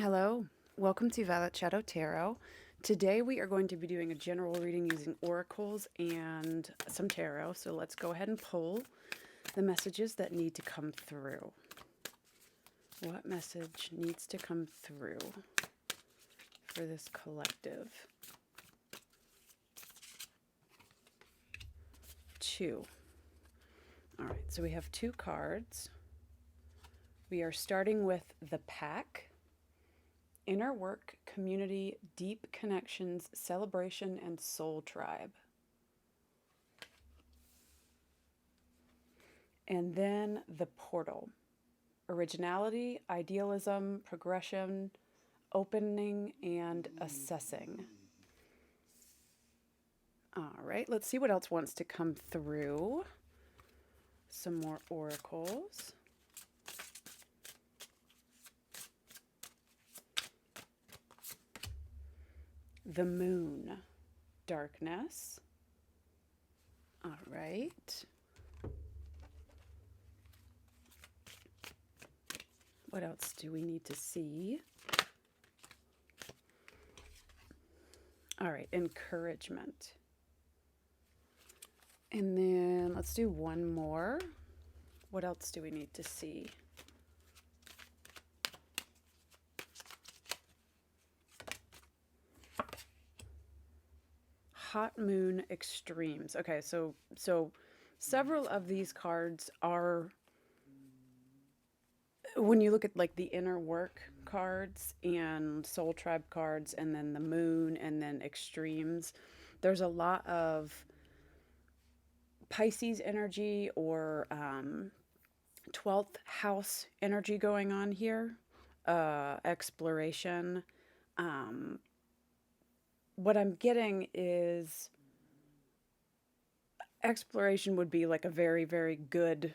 Hello, welcome to Violet Shadow Tarot. Today we are going to be doing a general reading using oracles and some tarot. So let's go ahead and pull the messages that need to come through. What message needs to come through for this collective? 2. All right, so we have 2 cards. We are starting with the Pack. Inner work, community, deep connections, celebration, and soul tribe. And then the Portal. Originality, idealism, progression, opening, and assessing. All right, let's see what else wants to come through. Some more oracles. The Moon, darkness. All right. What else do we need to see? All right, encouragement. And then let's do one more. What else do we need to see? Hot Moon extremes. Okay, so several of these cards are, when you look at like the inner work cards and soul tribe cards and then the moon and then extremes, there's a lot of Pisces energy or 12th house energy going on here. Exploration. What I'm getting is exploration would be like a very, very good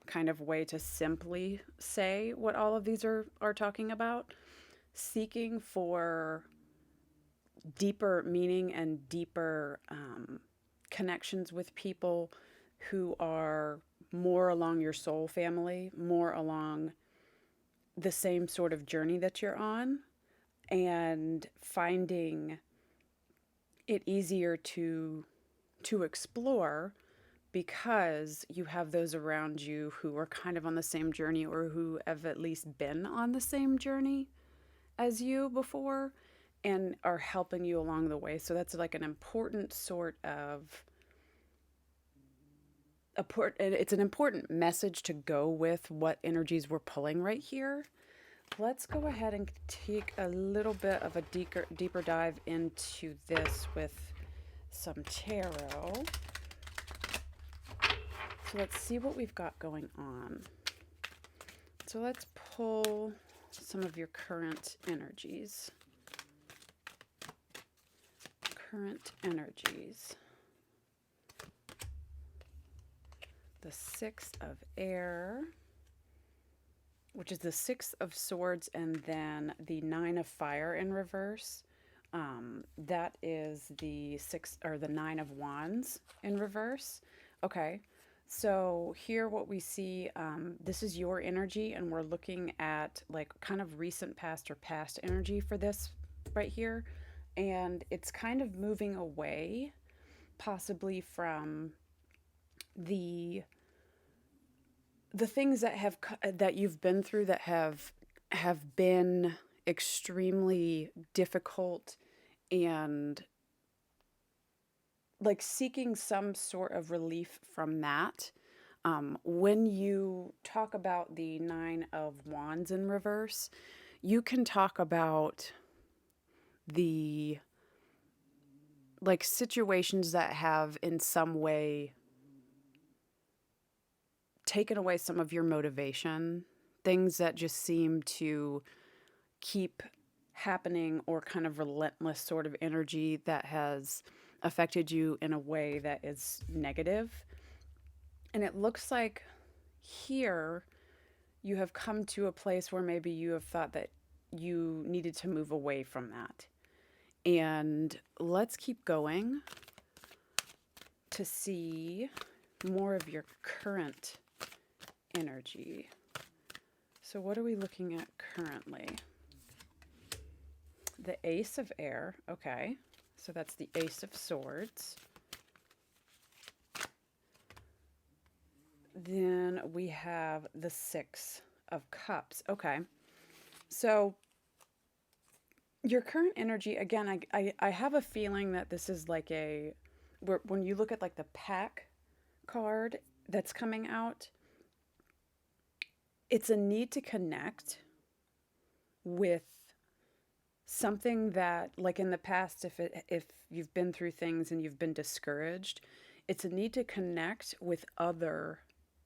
kind of way to simply say what all of these are talking about. Seeking for deeper meaning and deeper connections with people who are more along your soul family, more along the same sort of journey that you're on, and finding it easier to explore because you have those around you who are kind of on the same journey or who have at least been on the same journey as you before and are helping you along the way. So that's like an important sort of it's an important message to go with what energies we're pulling right here. Let's go ahead and take a little bit of a deeper dive into this with some tarot. So let's see what we've got going on. So let's pull some of your current energies. Current energies. The 6 of Air, which is the 6 of Swords, and then the 9 of Fire in reverse. That is the 6 or the 9 of Wands in reverse. Okay, so here what we see, this is your energy, and we're looking at like kind of recent past or past energy for this right here, and it's kind of moving away, possibly from the things that you've been through that have been extremely difficult, and like seeking some sort of relief from that. When you talk about the 9 of Wands in reverse, you can talk about the like situations that have in some way taken away some of your motivation, things that just seem to keep happening, or kind of relentless sort of energy that has affected you in a way that is negative. And it looks like here you have come to a place where maybe you have thought that you needed to move away from that. And let's keep going to see more of your current energy. So what are we looking at currently? the Ace of Air. Okay. So that's the Ace of Swords. Then we have the Six of Cups. Okay. So your current energy, again, I have a feeling that this is like when you look at like the pack card that's coming out, it's a need to connect with something that, like in the past, if you've been through things and you've been discouraged, it's a need to connect with other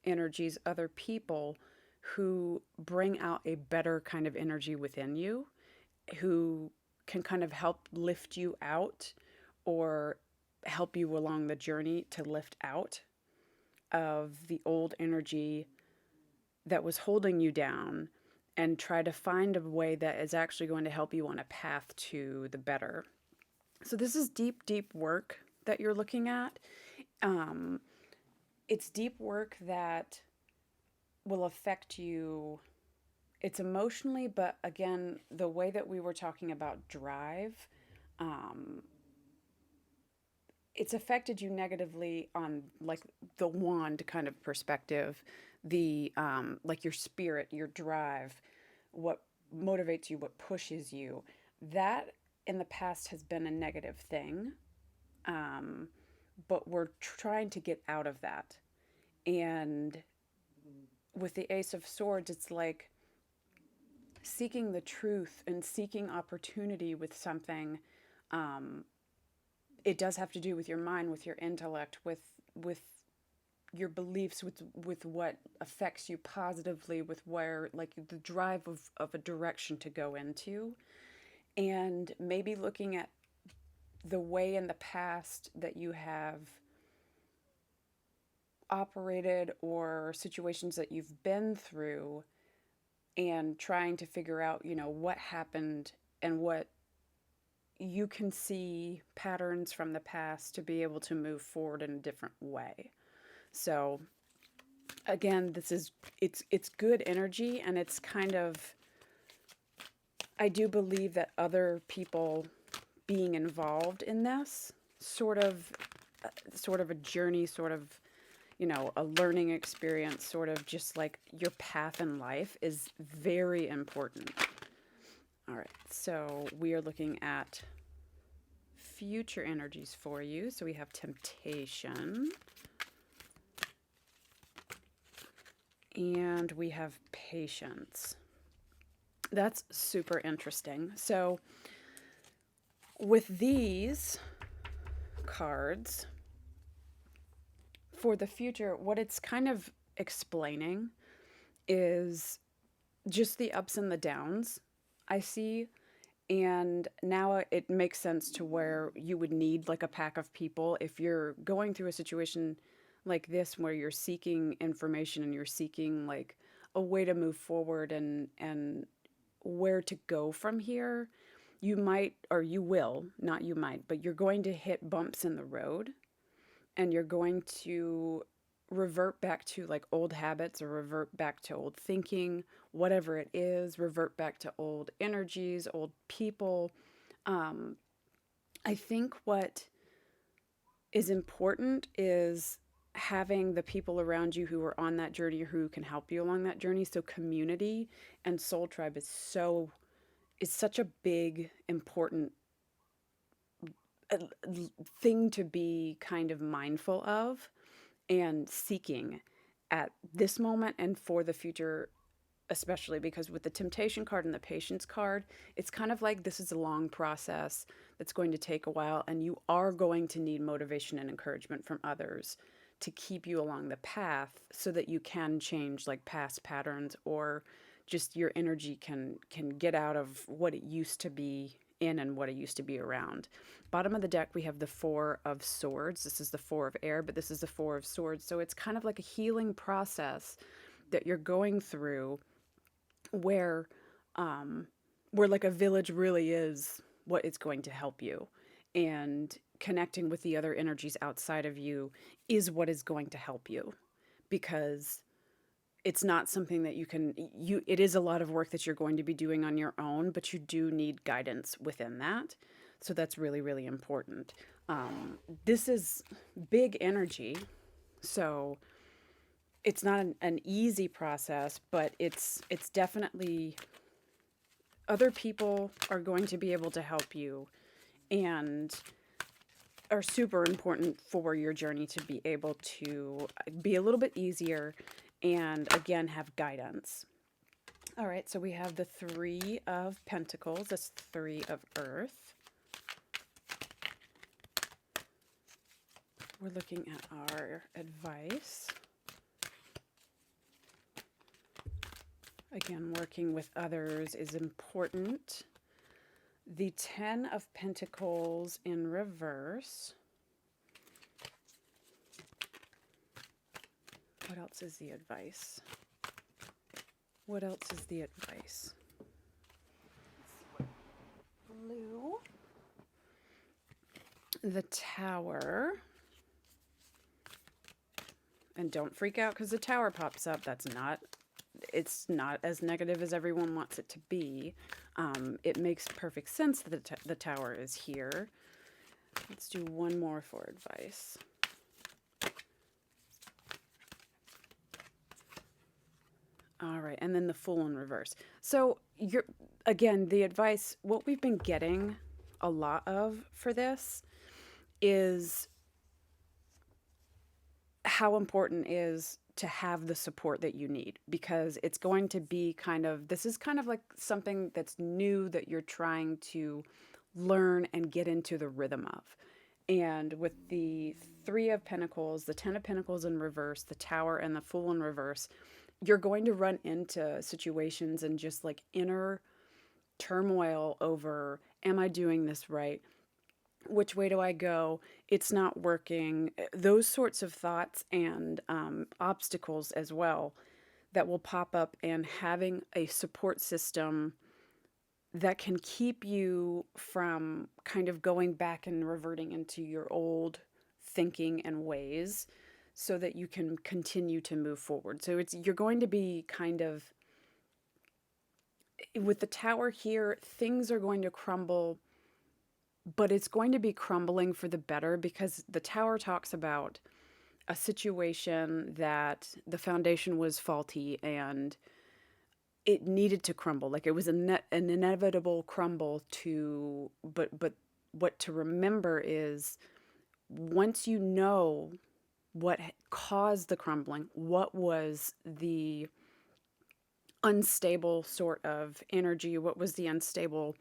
energies, other people who bring out a better kind of energy within you, who can kind of help lift you out or help you along the journey to lift out of the old energy that was holding you down, and try to find a way that is actually going to help you on a path to the better. So this is deep, deep work that you're looking at. Um, it's deep work that will affect you. It's emotionally, but again, the way that we were talking about drive, um, it's affected you negatively on like the wand kind of perspective, the like your spirit, your drive, what motivates you, what pushes you. That in the past has been a negative thing, um, but we're trying to get out of that. And with the Ace of Swords, it's like seeking the truth and seeking opportunity with something. Um, it does have to do with your mind, with your intellect, with your beliefs, with what affects you positively, with where like the drive of a direction to go into, and maybe looking at the way in the past that you have operated or situations that you've been through, and trying to figure out, what happened and what you can see patterns from the past to be able to move forward in a different way. So again, it's good energy, and it's kind of, I do believe that other people being involved in this sort of a journey, sort of, a learning experience, sort of just like your path in life is very important. All right, so we are looking at future energies for you. So we have temptation, and we have patience. That's super interesting. So with these cards, for the future, what it's kind of explaining is just the ups and the downs I see. And now it makes sense to where you would need like a pack of people if you're going through a situation like this where you're seeking information and you're seeking like a way to move forward and where to go from here. You might, or you will, not you might, but you're going to hit bumps in the road, and you're going to revert back to like old habits or revert back to old thinking, whatever it is, revert back to old energies, old people. Um, I think what is important is having the people around you who are on that journey or who can help you along that journey. So community and soul tribe is such a big, important uh, thing to be kind of mindful of and seeking at this moment and for the future, especially because with the temptation card and the patience card, it's kind of like this is a long process that's going to take a while, and you are going to need motivation and encouragement from others to keep you along the path so that you can change like past patterns, or just your energy can get out of what it used to be in and what it used to be around. Bottom of the deck, we have the Four of Swords. This is the Four of Air, but this is the Four of Swords. So it's kind of like a healing process that you're going through, where where like a village really is what is going to help you, and connecting with the other energies outside of you is what is going to help you, because it's not something that it is a lot of work that you're going to be doing on your own, but you do need guidance within that. So that's really, really important. This is big energy. So it's not an easy process, but it's definitely, other people are going to be able to help you and are super important for your journey to be able to be a little bit easier and again have guidance. All right, so we have the Three of Pentacles, that's Three of Earth. We're looking at our advice. Again, working with others is important. The Ten of Pentacles in reverse. What else is the advice? What else is the advice? Blue. The Tower. And don't freak out because the Tower pops up. It's not as negative as everyone wants it to be. It makes perfect sense that the Tower is here. Let's do one more for advice. All right, and then the Fool in reverse. So again, the advice, what we've been getting a lot of for this is how important is to have the support that you need, because it's going to be this is kind of like something that's new that you're trying to learn and get into the rhythm of. And with the Three of Pentacles, the Ten of Pentacles in reverse, the Tower, and the Fool in reverse, you're going to run into situations and just like inner turmoil over, am I doing this right? Which way do I go? It's not working. Those sorts of thoughts and obstacles as well that will pop up, and having a support system that can keep you from kind of going back and reverting into your old thinking and ways so that you can continue to move forward. So you're going to be kind of, with the Tower here, things are going to crumble, but it's going to be crumbling for the better, because the Tower talks about a situation that the foundation was faulty and it needed to crumble. Like it was an inevitable crumble but what to remember is, once you know what caused the crumbling, what was the unstable sort of energy, what was the unstable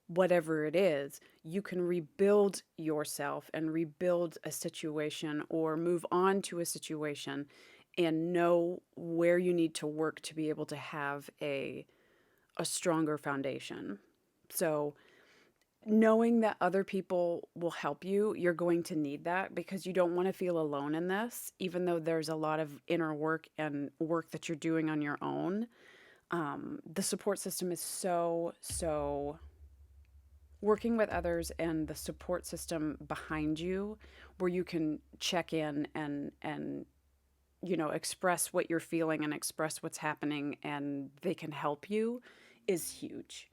whatever it is, you can rebuild yourself and rebuild a situation or move on to a situation and know where you need to work to be able to have a stronger foundation. So knowing that other people will help you, you're going to need that, because you don't want to feel alone in this, even though there's a lot of inner work and work that you're doing on your own. The support system is so working with others, and the support system behind you where you can check in and express what you're feeling and express what's happening, and they can help you, is huge.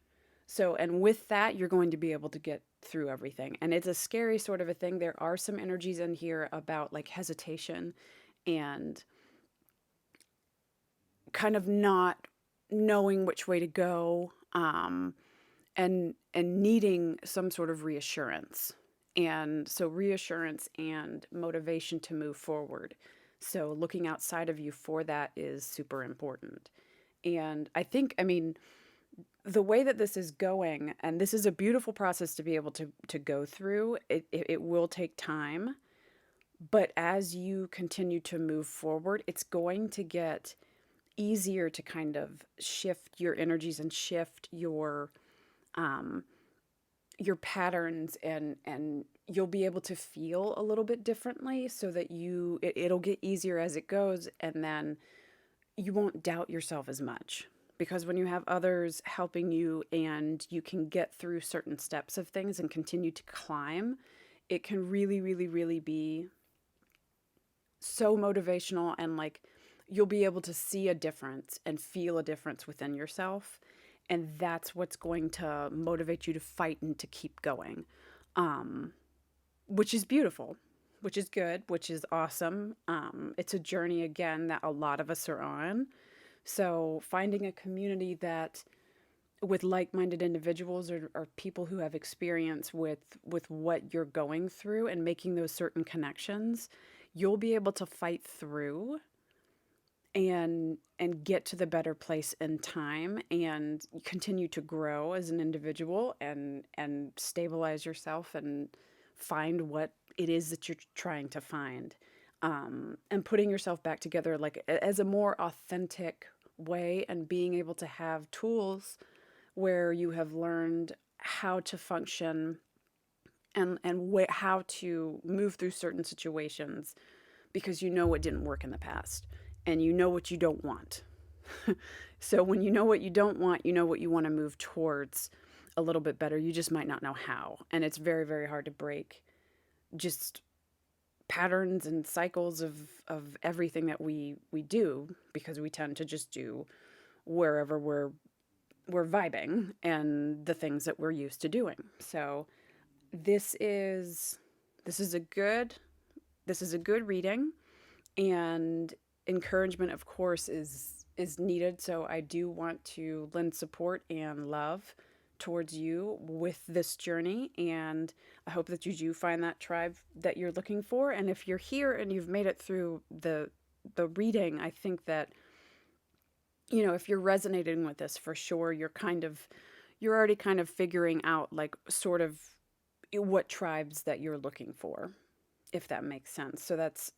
So, and with that, you're going to be able to get through everything. And it's a scary sort of a thing. There are some energies in here about like hesitation and kind of not knowing which way to go, and needing some sort of reassurance. And so reassurance and motivation to move forward. So looking outside of you for that is super important. And I think, the way that this is going, and this is a beautiful process to be able to go through, it will take time. But as you continue to move forward, it's going to get easier to kind of shift your energies and shift your patterns, and you'll be able to feel a little bit differently, so that it'll get easier as it goes, and then you won't doubt yourself as much. Because when you have others helping you and you can get through certain steps of things and continue to climb, it can really, really, really be so motivational and like you'll be able to see a difference and feel a difference within yourself. And that's what's going to motivate you to fight and to keep going, which is beautiful, which is good, which is awesome. It's a journey, again, that a lot of us are on. So finding a community that with like-minded individuals, or people who have experience with what you're going through and making those certain connections, you'll be able to fight through and get to the better place in time, and continue to grow as an individual, and stabilize yourself and find what it is that you're trying to find, and putting yourself back together like as a more authentic way, and being able to have tools where you have learned how to function, and how to move through certain situations, because you know what didn't work in the past, and you know what you don't want. So when you know what you don't want, you know what you want to move towards a little bit better. You just might not know how. And it's very, very hard to break just patterns and cycles of everything that we do, because we tend to just do wherever we're vibing and the things that we're used to doing. So this is this is a good this is a good reading, and encouragement, of course, is needed. So I do want to lend support and love towards you with this journey, and I hope that you do find that tribe that you're looking for. And if you're here and you've made it through the reading, I think that, if you're resonating with this, for sure, you're already kind of figuring out, like, sort of what tribes that you're looking for, if that makes sense. So that's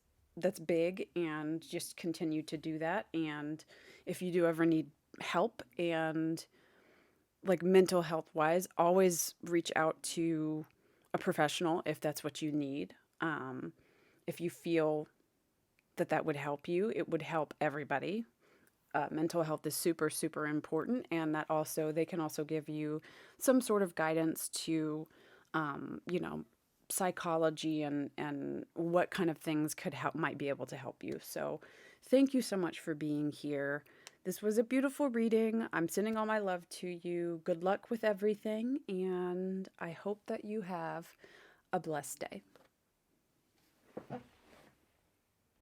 big, and just continue to do that. And if you do ever need help, and like mental health wise, always reach out to a professional if that's what you need. If you feel that that would help you, it would help everybody. Mental health is super, super important, and that also, they can also give you some sort of guidance to, you know, psychology, and what kind of things might be able to help you. So thank you so much for being here. This was a beautiful reading. I'm sending all my love to you. Good luck with everything, and I hope that you have a blessed day.